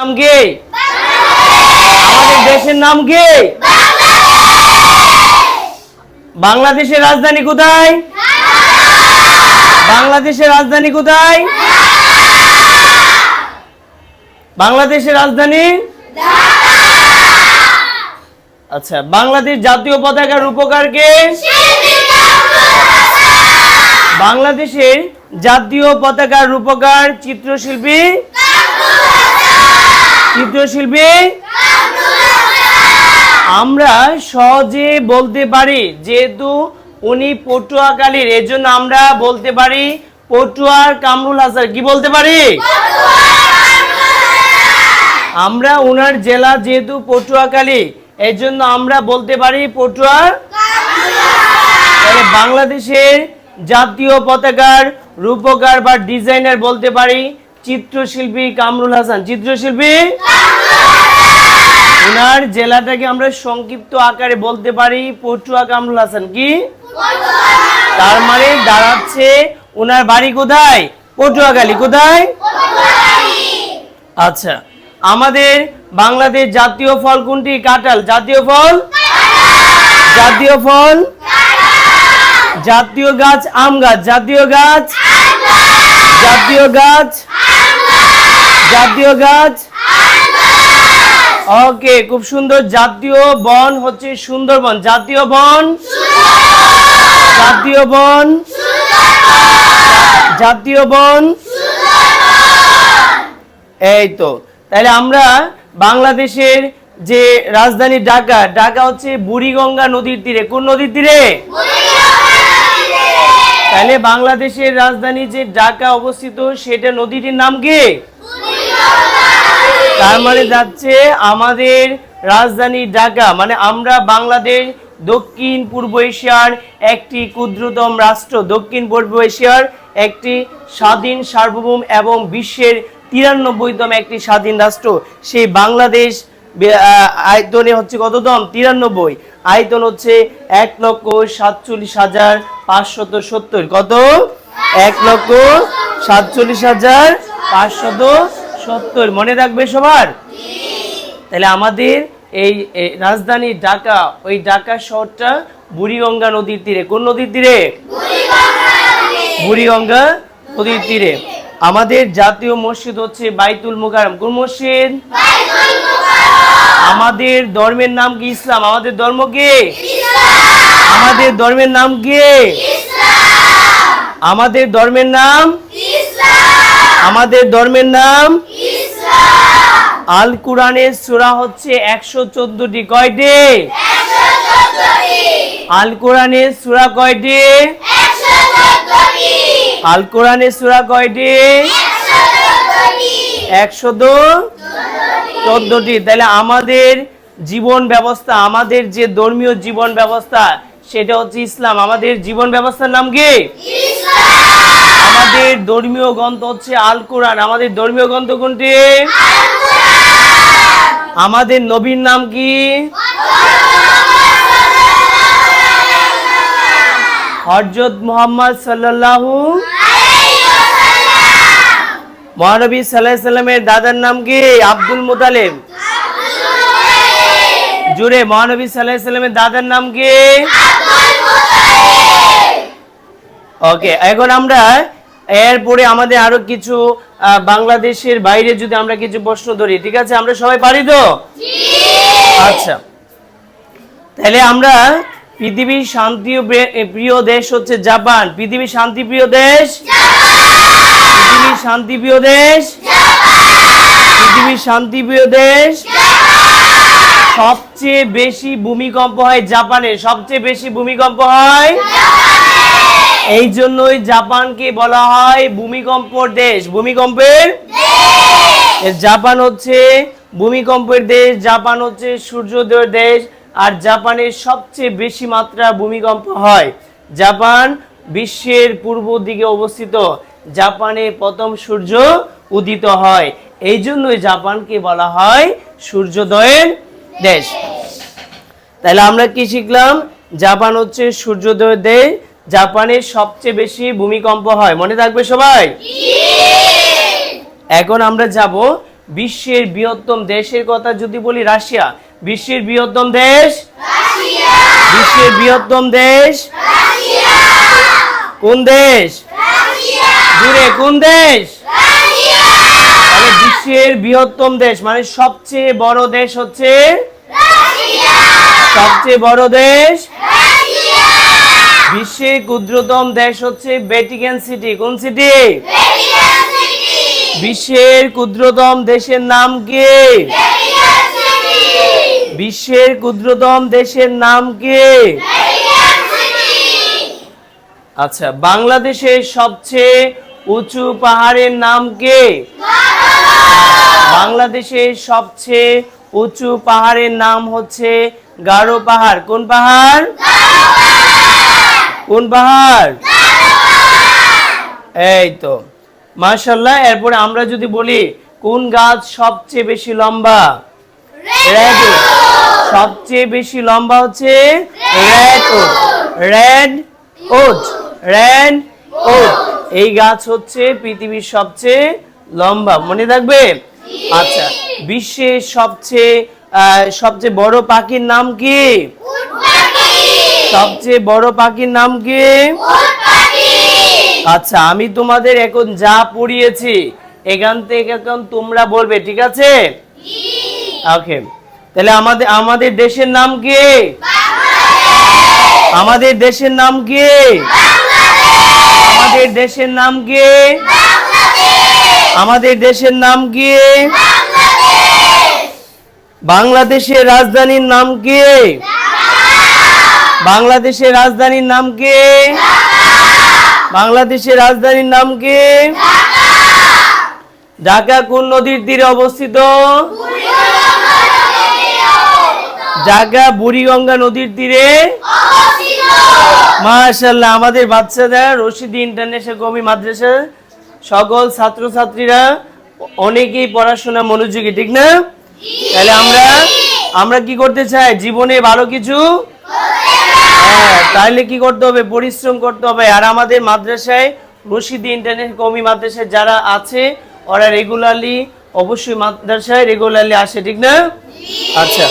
নাম কি? আমাদের দেশের নাম কি? বাংলাদেশের রাজধানী কোথায়? বাংলাদেশের রাজধানী কোথায়? বাংলাদেশের রাজধানী আচ্ছা, বাংলাদেশ জাতীয় পতাকার রূপকার কে? বাংলাদেশের জাতীয় পতাকার রূপকার চিত্রশিল্পী আমরা সহজে বলতে পারি যেহেতু উনি পটুয়াখালীর, এজন্য আমরা বলতে পারি পটুয়ার কামরুল হাসান। কি বলতে পারি? আমরা ওনার জেলা যেহেতু পটুয়াখালী, এজন্য আমরা বলতে পারি পটুয়ার। তাহলে বাংলাদেশের জাতীয় পতাকার রূপকার বা ডিজাইনার বলতে পারি চিত্রশিল্পী কামরুল হাসান। চিত্রশিল্পী ওনার জেলাটাকে আমরা সংক্ষিপ্ত আকারে বলতে পারি পটুয়া কামরুল হাসান। কি তার মানে দাঁড়াচ্ছে ওনার বাড়ি কোথায়? পটুয়াখালী। কোথায়? আচ্ছা, আমাদের বাংলাদেশ জাতীয় ফল কোনটি? কাঁঠাল। জাতীয় ফল জাতীয় ফল জাতীয় গাছ আম গাছ। জাতীয় গাছ জাতীয় গাছ জাতীয় গাছ ওকে, খুব সুন্দর। জাতীয় বন হচ্ছে সুন্দরবন। জাতীয় বন জাতীয় বন জাতীয় বন এই তো। তাহলে আমরা বাংলাদেশের যে রাজধানী ঢাকা, ঢাকা হচ্ছে বুড়িগঙ্গা নদীর তীরে। কোন নদীর তীরে? তাহলে বাংলাদেশের রাজধানী যে ঢাকা অবস্থিত, সেটা নদীটির নাম কি? তার মানে যাচ্ছে আমাদের রাজধানী ঢাকা মানে আমরা বাংলাদেশ দক্ষিণ পূর্ব এশিয়ার একটি ক্ষুদ্রতম রাষ্ট্র, দক্ষিণ পূর্ব এশিয়ার একটি স্বাধীন সার্বভৌম এবং বিশ্বের 93তম একটি স্বাধীন রাষ্ট্র। সেই বাংলাদেশ আয়তনে হচ্ছে কততম? 93। আয়তন হচ্ছে 1,47,570। কত? 1,47,570। মনে রাখবে সবার। তাহলে আমাদের এই রাজধানী ঢাকা, ওই ঢাকা শহরটা বুড়িগঙ্গা নদীর তীরে। কোন নদীর তীরে? বুড়িগঙ্গা নদীর তীরে। আমাদের জাতীয় মসজিদ হচ্ছে বাইতুল মুকাররম। কোন মসজিদ? আমাদের ধর্মের নাম কি? ইসলাম। আমাদের ধর্ম কি? আমাদের ধর্মের নাম কি? আমাদের ধর্মের নাম আমাদের ধর্মের নাম আল কোরআনের সূরা হচ্ছে 114টি। কয়টি? আল কোরআনের সূরা কয়টি? আল কোরআনের সূরা কয়টি? 114টি। তাহলে আমাদের জীবন ব্যবস্থা, আমাদের যে ধর্মীয় জীবন ব্যবস্থা, সেটা হচ্ছে ইসলাম। আমাদের জীবন ব্যবস্থার নাম কি? আমাদের ধর্মীয় গ্রন্থ হচ্ছে আল কোরআন। আমাদের ধর্মীয় গ্রন্থ কোনটি? আমাদের নবীর নাম কি? হযরত মুহাম্মদ সাল্লাল্লাহু মহানবী সাল্লাল্লাহু আলাইহি সাল্লামের দাদার নাম কি? আব্দুল মুতালিব। জুড়ে, মহানবী সাল্লাল্লাহু আলাইহি সাল্লামের দাদার নাম কি? ওকে, এখন আমরা এরপরে আমাদের আরো কিছু বাংলাদেশের বাইরে যদি আমরা কিছু প্রশ্ন ধরি, ঠিক আছে? আমরা সবাই পারি তো? আচ্ছা, তাহলে আমরা পৃথিবীর শান্তি প্রিয় দেশ হচ্ছে জাপান। পৃথিবীর শান্তি প্রিয় দেশ পৃথিবীর শান্তি প্রিয় দেশ পৃথিবীর শান্তি প্রিয় দেশ। সবচেয়ে বেশি ভূমিকম্প হয় জাপানে। সবচেয়ে বেশি ভূমিকম্প হয়, এই জন্যই জাপানকে বলা হয় ভূমিকম্পের দেশ। ভূমিকম্পের জাপান হচ্ছে ভূমিকম্পের দেশ। জাপান হচ্ছে সূর্যোদয়ের দেশ। আর জাপানের সবচেয়ে বেশি মাত্রা ভূমিকম্প হয়। জাপান বিশ্বের পূর্ব দিকে অবস্থিত। জাপানে প্রথম সূর্য উদিত হয়, এই জন্যই জাপানকে বলা হয় সূর্যোদয়ের দেশ। তাহলে আমরা কি শিখলাম? জাপান হচ্ছে সূর্যোদয়ের দেশ। জাপানের সবচেয়ে বেশি ভূমিকম্প হয়। মনে থাকবে সবাই। এখন আমরা যাব বিশ্বের বৃহত্তম দেশের কথা যদি বলি রাশিয়া। বিশ্বের বৃহত্তম দেশ রাশিয়া। বিশ্বের বৃহত্তম দেশ রাশিয়া। কোন দেশ? রাশিয়া। জুড়ে কোন দেশ? রাশিয়া। তাহলে বিশ্বের বৃহত্তম দেশ মানে সবচেয়ে বড় দেশ হচ্ছে রাশিয়া। সবচেয়ে বড় দেশ রাশিয়া। বিশ্বের ক্ষুদ্রতম দেশ হচ্ছে ভ্যাটিকান সিটি। কোন সিটি? Vatican city. বিশ্বের ক্ষুদ্রতম দেশের নাম কি? Vatican city. বিশ্বের ক্ষুদ্রতম দেশের নাম কি? Vatican city. আচ্ছা, বাংলাদেশের সবচেয়ে উঁচু পাহাড়ের নাম কি? বাংলাদেশের সবচেয়ে উঁচু পাহাড়ের নাম হচ্ছে গারো পাহাড়। কোন পাহাড়? কোন পাহাড়? এই তো মাশাআল্লাহ। এরপরে আমরা যদি বলি কোন গাছ সবচেয়ে বেশি লম্বা? Red okay. সবচেয়ে বেশি লম্বা হচ্ছে red okay. Red okay. Red okay এই গাছ হচ্ছে পৃথিবীর সবচেয়ে লম্বা, মনে থাকবে? আচ্ছা, বিশ্বের সবচেয়ে বড় পাখির নাম কি? উট পাখি। সবচেয়ে বড় পাখির নাম কি? উট পাখি। আচ্ছা, আমি তোমাদের এখন যা পড়িয়েছি এখান থেকে এখন তোমরা বলবে, ঠিক আছে? জি। ওকে, তাহলে আমাদের দেশের নাম কি? বাংলাদেশ। আমাদের দেশের নাম কি? বাংলাদেশ। আমাদের দেশের নাম কি? বাংলাদেশ। আমাদের দেশের নাম কি? বাংলাদেশ। বাংলাদেশের রাজধানীর নাম কি? বাংলাদেশের রাজধানীর নাম কি? বাংলাদেশের রাজধানীর নাম কি? ঢাকা কোন নদীর তীরে অবস্থিত? ঢাকা বুড়িগঙ্গা নদীর তীরে অবস্থিত। মাশাআল্লাহ, আমাদের বাচ্চারা রশিদী ইন্টারন্যাশনাল কওমি মাদ্রাসার সকল ছাত্রছাত্রীরা অনেকেই পড়াশোনা মনোযোগী, ঠিক না? তাহলে আমরা কি করতে চাই? জীবনে ভালো কিছু হ্যাঁ, তাহলে কি করতে হবে? পরিশ্রম করতে হবে। আর আমাদের মাদ্রাসায় রশিদী ইন্টারন্যাশনাল কওমি মাদ্রাসায় যারা আছে ওরা অবশ্যই মাদ্রাসায় রেগুলারলি আসে, ঠিক না? আচ্ছা,